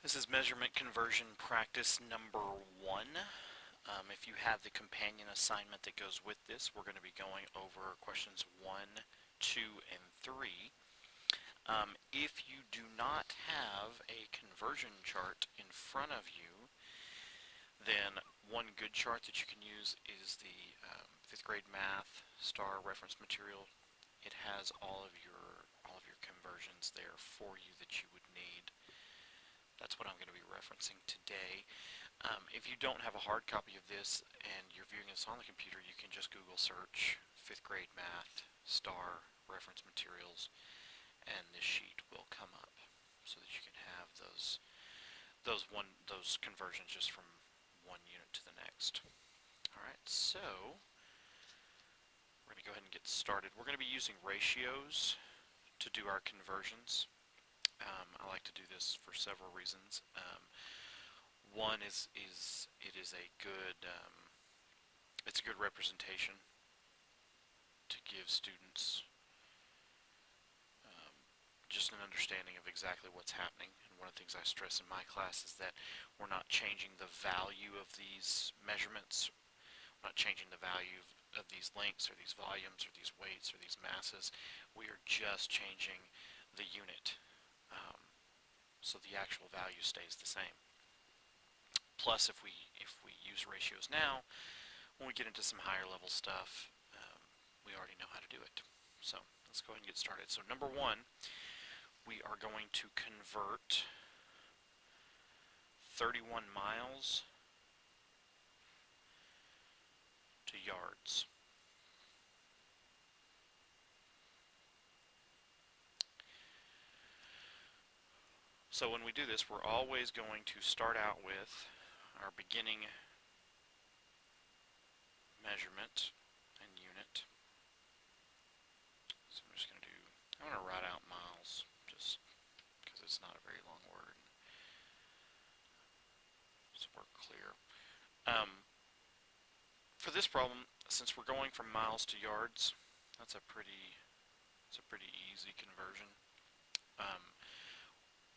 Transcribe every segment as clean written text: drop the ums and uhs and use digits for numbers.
This is measurement conversion practice number 1. If you have the companion assignment that goes with this, we're going to be going over questions 1, 2, and 3. If you do not have a conversion chart in front of you, then one good chart that you can use is the 5th grade math STAR reference material. It has all of your conversions there for you that you would need. That's what I'm going to be referencing today. If you don't have a hard copy of this and you're viewing this on the computer, you can just Google search 5th grade math STAR reference materials, and this sheet will come up so that you can have those conversions just from one unit to the next. Alright, so we're going to go ahead and get started. We're going to be using ratios to do our conversions. I like to do this for several reasons. One is it is a good it's a good representation to give students just an understanding of exactly what's happening. And one of the things I stress in my class is that we're not changing the value of these measurements. We're not changing the value of these lengths or these volumes or these weights or these masses. We are just changing the unit. So the actual value stays the same. Plus, if we use ratios now, when we get into some higher level stuff, we already know how to do it. So let's go ahead and get started. So number 1, we are going to convert 31 miles to yards. So when we do this, we're always going to start out with our beginning measurement and unit. So I'm just going to write out miles just because it's not a very long word. So we're clear. For this problem, since we're going from miles to yards, that's a pretty easy conversion.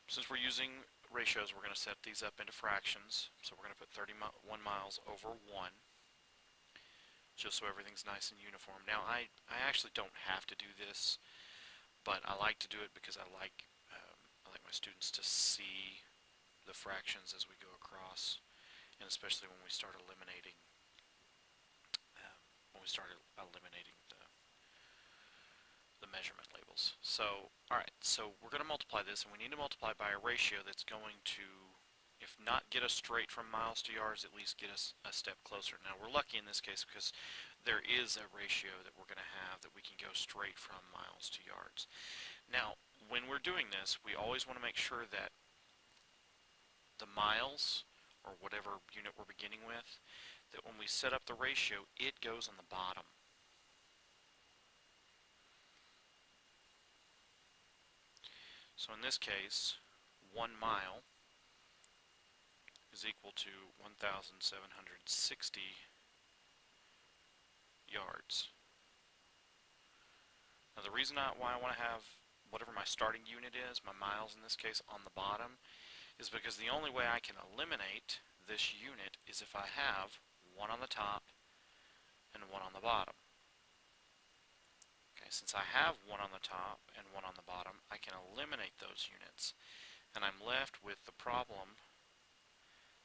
Since we're using ratios, we're going to set these up into fractions. So we're going to put 31 miles over 1, just so everything's nice and uniform. Now, I actually don't have to do this, but I like to do it because I like my students to see the fractions as we go across, and especially when we start eliminating the measurement labels. So, alright, so we're going to multiply this, and we need to multiply by a ratio that's going to, if not get us straight from miles to yards, at least get us a step closer. Now, we're lucky in this case because there is a ratio that we're going to have that we can go straight from miles to yards. Now, when we're doing this, we always want to make sure that the miles, or whatever unit we're beginning with, that when we set up the ratio, it goes on the bottom. So in this case, 1 mile is equal to 1,760 yards. Now the reason why I want to have whatever my starting unit is, my miles in this case, on the bottom, is because the only way I can eliminate this unit is if I have 1 on the top and 1 on the bottom. Okay, since I have 1 on the top and 1 on the bottom, I can eliminate those units, and I'm left with the problem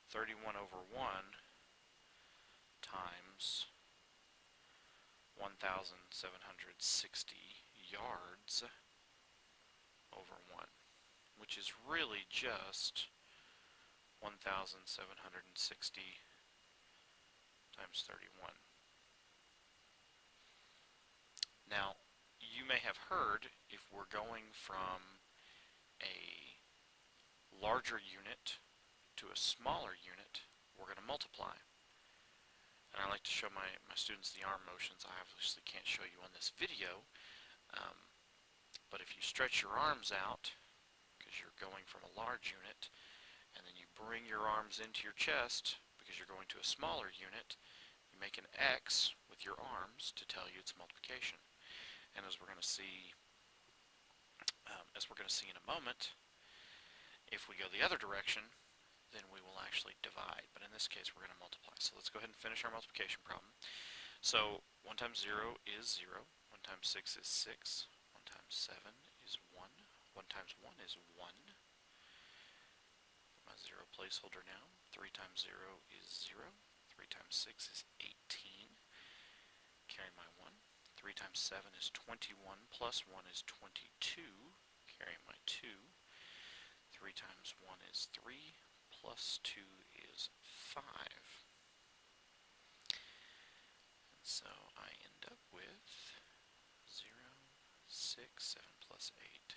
31 over 1 times 1,760 yards over 1, which is really just 1,760 times 31. Now, you may have heard, if we're going from a larger unit to a smaller unit, we're going to multiply. And I like to show my students the arm motions. I obviously can't show you on this video, but if you stretch your arms out, because you're going from a large unit, and then you bring your arms into your chest, because you're going to a smaller unit, you make an X with your arms to tell you it's multiplication. And as we're going to see in a moment, If we go the other direction, then we will actually divide. But in this case, we're going to multiply. So let's go ahead and finish our multiplication problem. So 1 times 0 is 0. 1 times 6 is 6. 1 times 7 is 1. 1 times 1 is 1. Put my 0 placeholder now. 3 times 0 is 0. 3 times 6 is 18. Carry my 1. 3 times 7 is 21, plus 1 is 22. Carry my 2. 3 times 1 is 3, plus 2 is 5. And so I end up with 0, 6, 7 plus 8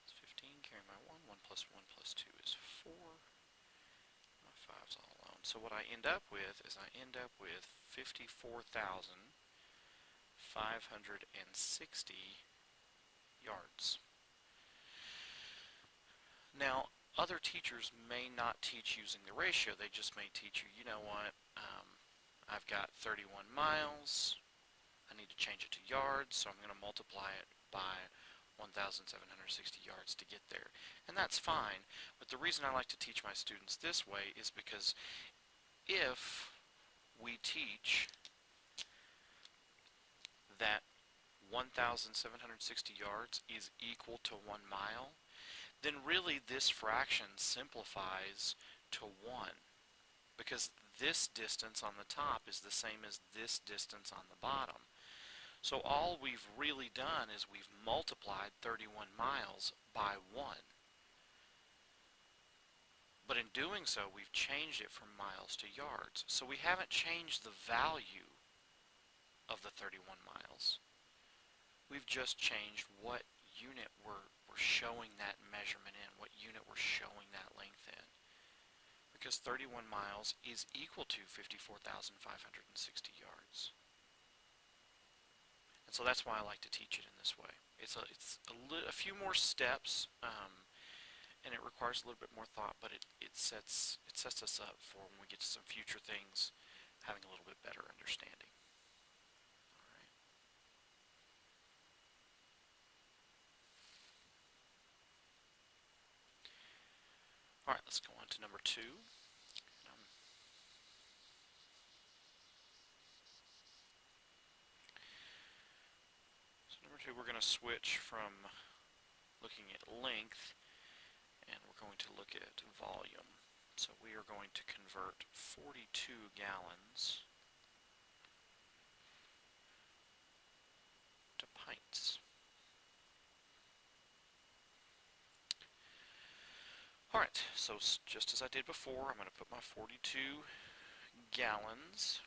is 15. Carry my 1. 1 plus 1 plus 2 is 4. My 5's all alone. So what I end up with is I end up with 54,560 yards. Now, other teachers may not teach using the ratio. They just may teach you, you know what, I've got 31 miles. I need to change it to yards, so I'm going to multiply it by 1,760 yards to get there. And that's fine, but the reason I like to teach my students this way is because if we teach that 1,760 yards is equal to 1 mile, then really this fraction simplifies to 1, because this distance on the top is the same as this distance on the bottom. So all we've really done is we've multiplied 31 miles by 1. But in doing so, we've changed it from miles to yards. So we haven't changed the value of the 31 miles. We've just changed what unit we're showing that measurement in, what unit we're showing that length in. Because 31 miles is equal to 54,560 yards. And so that's why I like to teach it in this way. It's a few more steps, and it requires a little bit more thought, but it sets us up for when we get to some future things, having a little bit better understanding. All right, let's go on to number 2. So number 2, we're going to switch from looking at length, and we're going to look at volume. So we are going to convert 42 gallons to pints. Alright, so just as I did before, I'm going to put my 42 gallons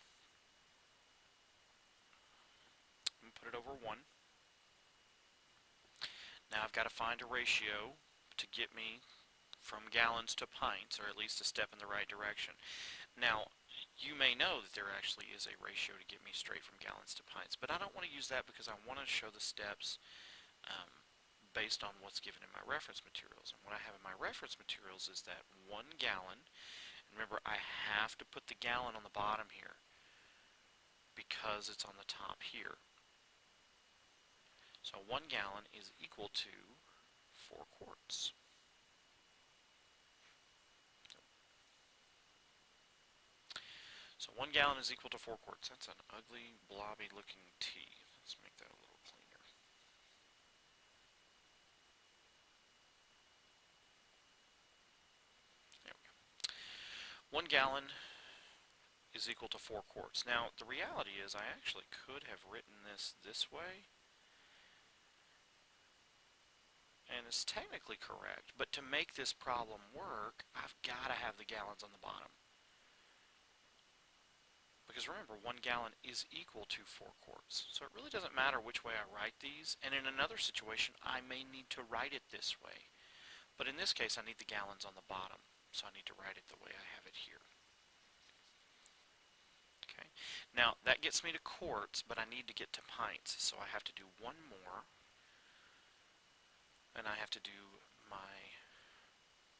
and put it over 1. Now I've got to find a ratio to get me from gallons to pints, or at least a step in the right direction. Now, you may know that there actually is a ratio to get me straight from gallons to pints, but I don't want to use that because I want to show the steps based on what's given in my reference materials. And what I have in my reference materials is that 1 gallon, and remember I have to put the gallon on the bottom here because it's on the top here. So 1 gallon is equal to 4 quarts. So 1 gallon is equal to 4 quarts. That's an ugly, blobby looking T. Let's make that a little cleaner. There we go. 1 gallon is equal to 4 quarts. Now, the reality is I actually could have written this way, and it's technically correct, but to make this problem work, I've got to have the gallons on the bottom. Because remember, 1 gallon is equal to 4 quarts. So it really doesn't matter which way I write these, and in another situation, I may need to write it this way. But in this case, I need the gallons on the bottom, so I need to write it the way I have it here. Okay. Now, that gets me to quarts, but I need to get to pints, so I have to do one more, and I have to do my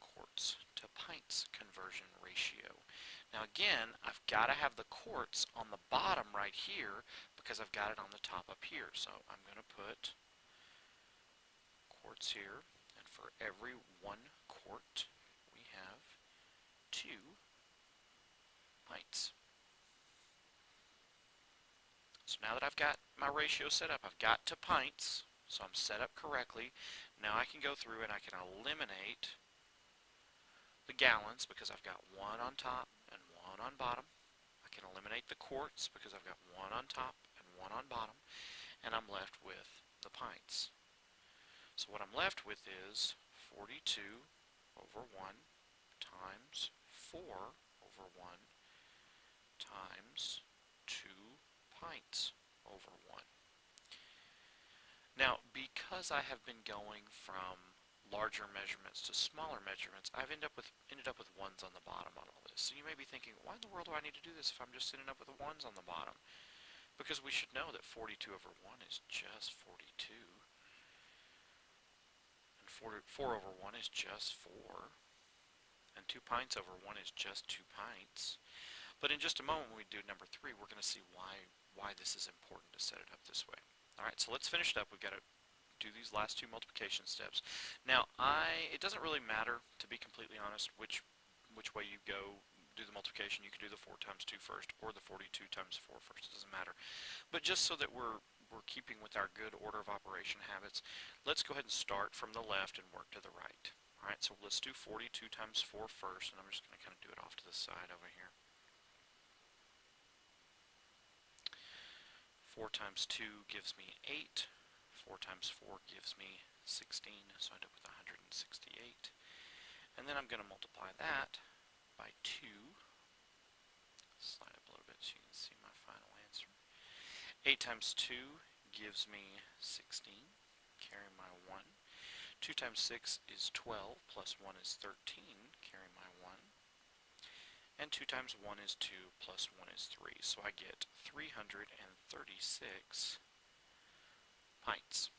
quarts to pints conversion ratio. Now again, I've got to have the quarts on the bottom right here because I've got it on the top up here. So I'm going to put quarts here, and for every 1 quart, we have 2 pints. So now that I've got my ratio set up, I've got to pints, so I'm set up correctly. Now I can go through and I can eliminate the gallons because I've got 1 on top and 1 on bottom. I can eliminate the quarts because I've got 1 on top and 1 on bottom, and I'm left with the pints. So what I'm left with is 42 over 1 times 4 over 1 times 2 pints over 1. Now, because I have been going from larger measurements to smaller measurements, I've ended up with ones on the bottom on all this. So you may be thinking, why in the world do I need to do this if I'm just ending up with ones on the bottom? Because we should know that 42 over 1 is just 42. And 4 over 1 is just 4. And 2 pints over 1 is just 2 pints. But in just a moment when we do number 3, we're going to see why this is important to set it up this way. Alright, so let's finish it up. We've got to do these last 2 multiplication steps. Now, it doesn't really matter, to be completely honest, which way you go do the multiplication. You can do the 4 times 2 first or the 42 times 4 first. It doesn't matter. But just so that we're keeping with our good order of operation habits, let's go ahead and start from the left and work to the right. Alright, so let's do 42 times 4 first, and I'm just going to kind of do it off to the side over here. 4 times 2 gives me 8. 4 times 4 gives me 16, so I end up with 168. And then I'm going to multiply that by 2. Slide up a little bit so you can see my final answer. 8 times 2 gives me 16, carry my 1. 2 times 6 is 12, plus 1 is 13, carry my 1. And 2 times 1 is 2, plus 1 is 3. So I get 336 pints.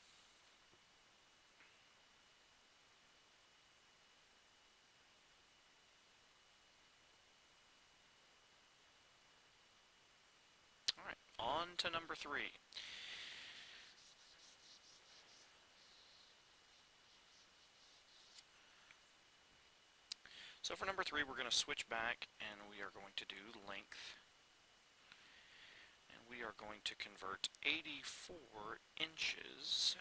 Alright, on to number 3. So for number 3, we're going to switch back and we are going to do length. And we are going to convert 84 inches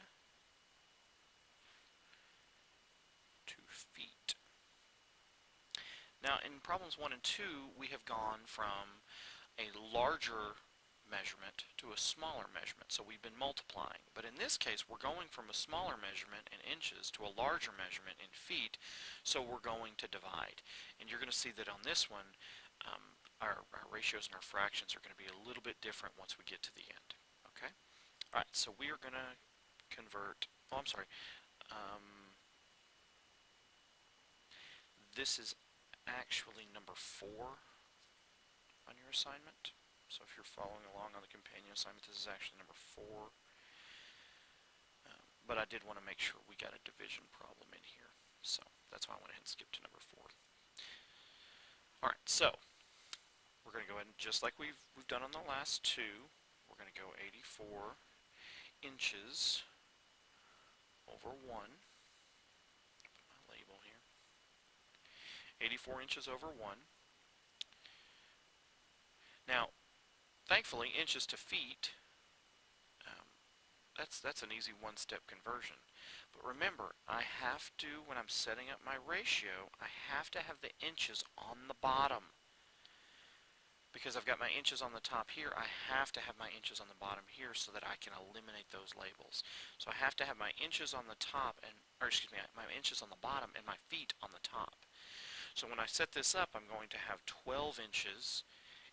to feet. Now in problems 1 and 2, we have gone from a larger measurement to a smaller measurement, so we've been multiplying. But in this case, we're going from a smaller measurement in inches to a larger measurement in feet, so we're going to divide. And you're going to see that on this one, our ratios and our fractions are going to be a little bit different once we get to the end. Okay? Alright, so we are going to convert, this is actually number 4 on your assignment. So if you're following along on the companion assignment, this is actually number 4. But I did want to make sure we got a division problem in here. So that's why I went ahead and skipped to number 4. Alright, so we're going to go ahead and, just like we've done on the last 2, we're going to go 84 inches over 1. Put my label here. 84 inches over 1. Now, thankfully, inches to feet, that's an easy one-step conversion. But remember, I have to, when I'm setting up my ratio, I have to have the inches on the bottom. Because I've got my inches on the top here, I have to have my inches on the bottom here so that I can eliminate those labels. So I have to have my inches on the top, my inches on the bottom and my feet on the top. So when I set this up, I'm going to have 12 inches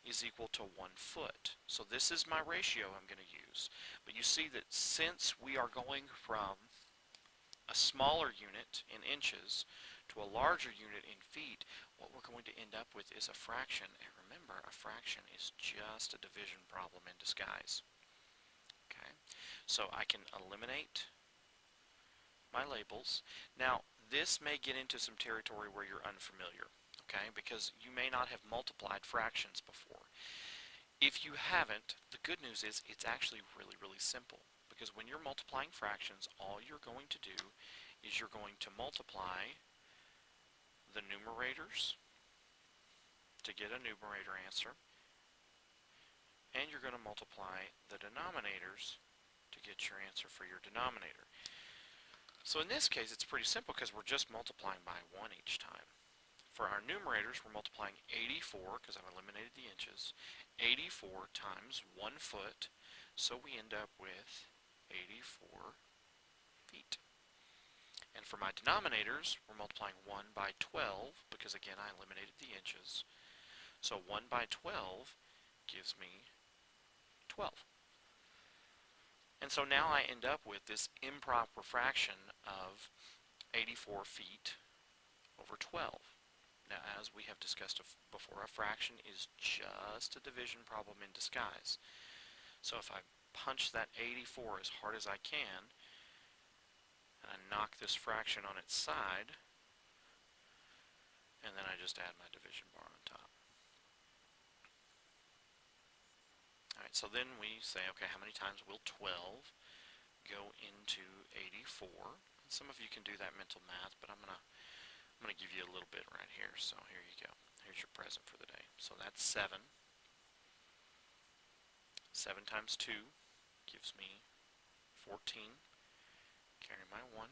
is equal to 1 foot. So this is my ratio I'm going to use. But you see that since we are going from a smaller unit in inches to a larger unit in feet, what we're going to end up with is a fraction. And remember, a fraction is just a division problem in disguise. Okay, so I can eliminate my labels. Now, this may get into some territory where you're unfamiliar. Okay, because you may not have multiplied fractions before. If you haven't, the good news is it's actually really, really simple. Because when you're multiplying fractions, all you're going to do is you're going to multiply the numerators to get a numerator answer, and you're going to multiply the denominators to get your answer for your denominator. So in this case, it's pretty simple because we're just multiplying by 1 each time. For our numerators, we're multiplying 84, because I've eliminated the inches, 84 times 1 foot, so we end up with 84 feet. And for my denominators, we're multiplying 1 by 12, because again, I eliminated the inches. So 1 by 12 gives me 12. And so now I end up with this improper fraction of 84 feet over 12. Now, as we have discussed before, a fraction is just a division problem in disguise. So if I punch that 84 as hard as I can, and I knock this fraction on its side, and then I just add my division bar on top. Alright, so then we say, okay, how many times will 12 go into 84? And some of you can do that mental math, but I'm gonna give you a little bit right here. So here you go. Here's your present for the day. So that's 7. 7 times 2 gives me 14. Carry my 1.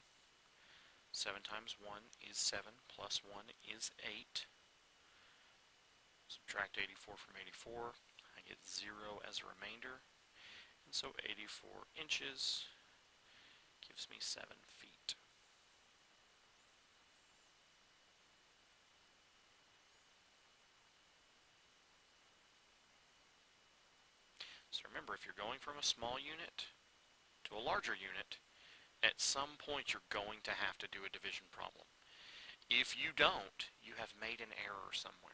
7 times 1 is 7, plus 1 is 8. Subtract 84 from 84. I get 0 as a remainder. And so 84 inches gives me 7 feet. So remember, if you're going from a small unit to a larger unit, at some point you're going to have to do a division problem. If you don't, you have made an error somewhere.